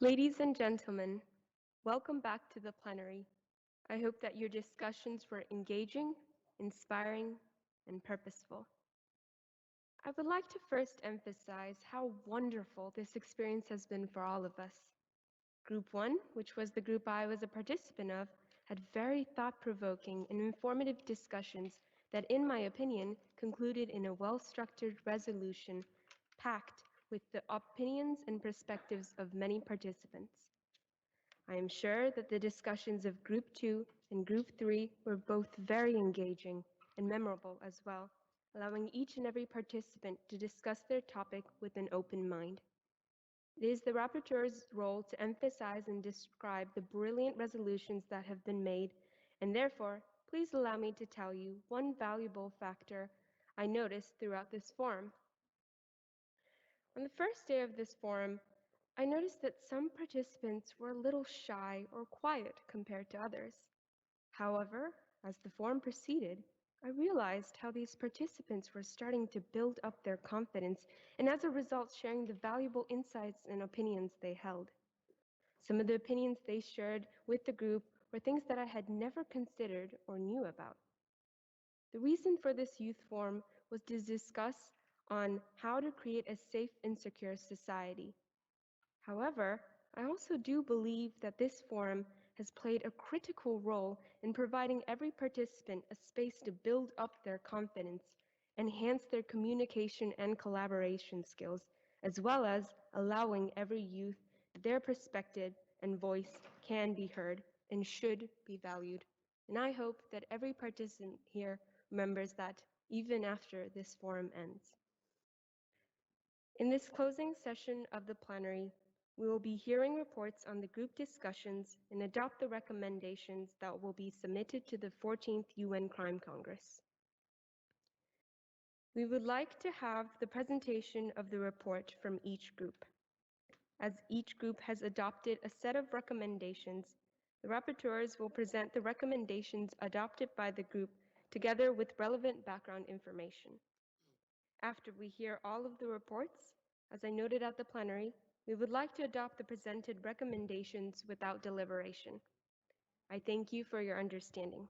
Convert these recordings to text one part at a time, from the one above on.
Ladies and gentlemen, welcome back to the plenary. I hope that your discussions were engaging, inspiring, and purposeful. I would like to first emphasize how wonderful this experience has been for all of us. Group 1, which was the group I was a participant of, had very thought-provoking and informative discussions that, in my opinion, concluded in a well-structured resolution packed with the opinions and perspectives of many participants. I am sure that the discussions of Group 2 and Group 3 were both very engaging and memorable as well, allowing each and every participant to discuss their topic with an open mind. It is the rapporteur's role to emphasize and describe the brilliant resolutions that have been made, and therefore, please allow me to tell you one valuable factor I noticed throughout this forum. On the first day of this forum, I noticed that some participants were a little shy or quiet compared to others. However, as the forum proceeded, I realized how these participants were starting to build up their confidence and as a result sharing the valuable insights and opinions they held. Some of the opinions they shared with the group were things that I had never considered or knew about. The reason for this youth forum was to discuss on how to create a safe and secure society. However, I also do believe that this forum has played a critical role in providing every participant a space to build up their confidence, enhance their communication and collaboration skills, as well as allowing every youth that their perspective and voice can be heard and should be valued. And I hope that every participant here remembers that even after this forum ends. In this closing session of the plenary, we will be hearing reports on the group discussions and adopt the recommendations that will be submitted to the 14th UN Crime Congress. We would like to have the presentation of the report from each group. As each group has adopted a set of recommendations, the rapporteurs will present the recommendations adopted by the group together with relevant background information. After we hear all of the reports, as I noted at the plenary, we would like to adopt the presented recommendations without deliberation. I thank you for your understanding.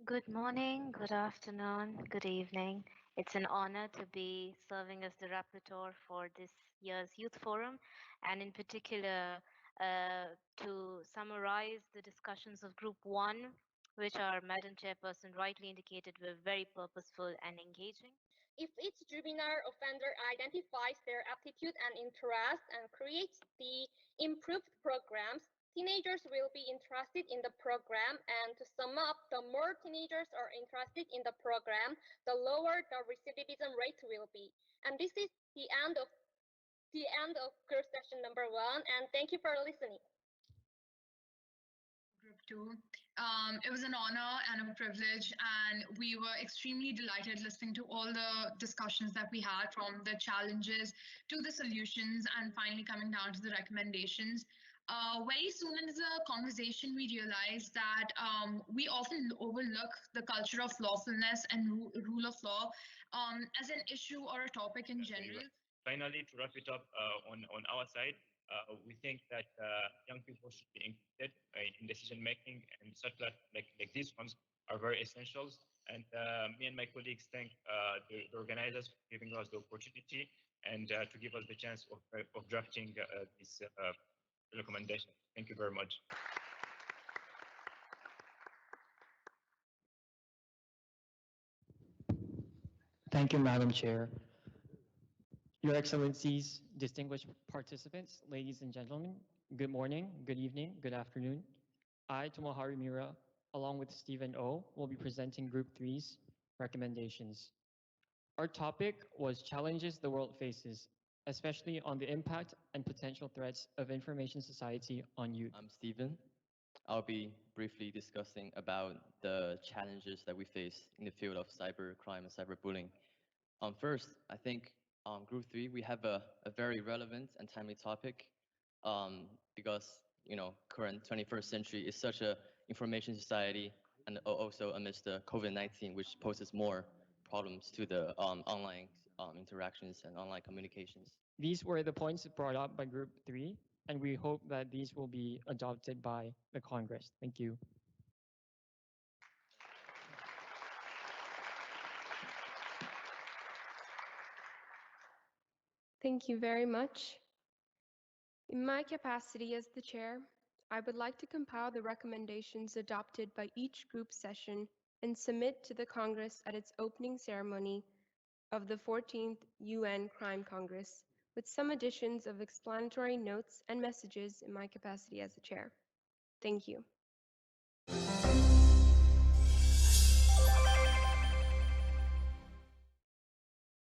Good morning, good afternoon, good evening. It's an honor to be serving as the rapporteur for this year's Youth Forum, and in particular to summarize the discussions of Group 1, which our Madam Chairperson rightly indicated were very purposeful and engaging. If each juvenile offender identifies their aptitude and interest and creates the improved programs, teenagers will be interested in the program, and to sum up, the more teenagers are interested in the program, the lower the recidivism rate will be. And this is the end of course session number 1, and thank you for listening. Group 2. It was an honor and a privilege, and we were extremely delighted listening to all the discussions that we had, from the challenges to the solutions and finally coming down to the recommendations. Very soon in the conversation, we realized that we often overlook the culture of lawfulness and rule of law as an issue or a topic in general. Finally, to wrap it up on our side, we think that young people should be included in decision making, and such that like these ones are very essential. And me and my colleagues thank the organizers for giving us the opportunity and to give us the chance of drafting this recommendation. Thank you very much. Thank you, Madam Chair. Your Excellencies, distinguished participants, ladies and gentlemen, good morning, good evening, good afternoon. I, Tomoharu Miura, along with Stephen O, will be presenting Group 3's recommendations. Our topic was challenges the world faces, especially on the impact and potential threats of information society on youth. I'm Stephen. I'll be briefly discussing about the challenges that we face in the field of cybercrime and cyberbullying. First, I think Group 3, we have a very relevant and timely topic because, you know, current 21st century is such a information society, and also amidst the COVID-19, which poses more problems to the online interactions and online communications. These were the points brought up by Group 3, and we hope that these will be adopted by the Congress. Thank you. Thank you very much. In my capacity as the chair, I would like to compile the recommendations adopted by each group session and submit to the Congress at its opening ceremony of the 14th UN Crime Congress, with some additions of explanatory notes and messages in my capacity as the chair. Thank you.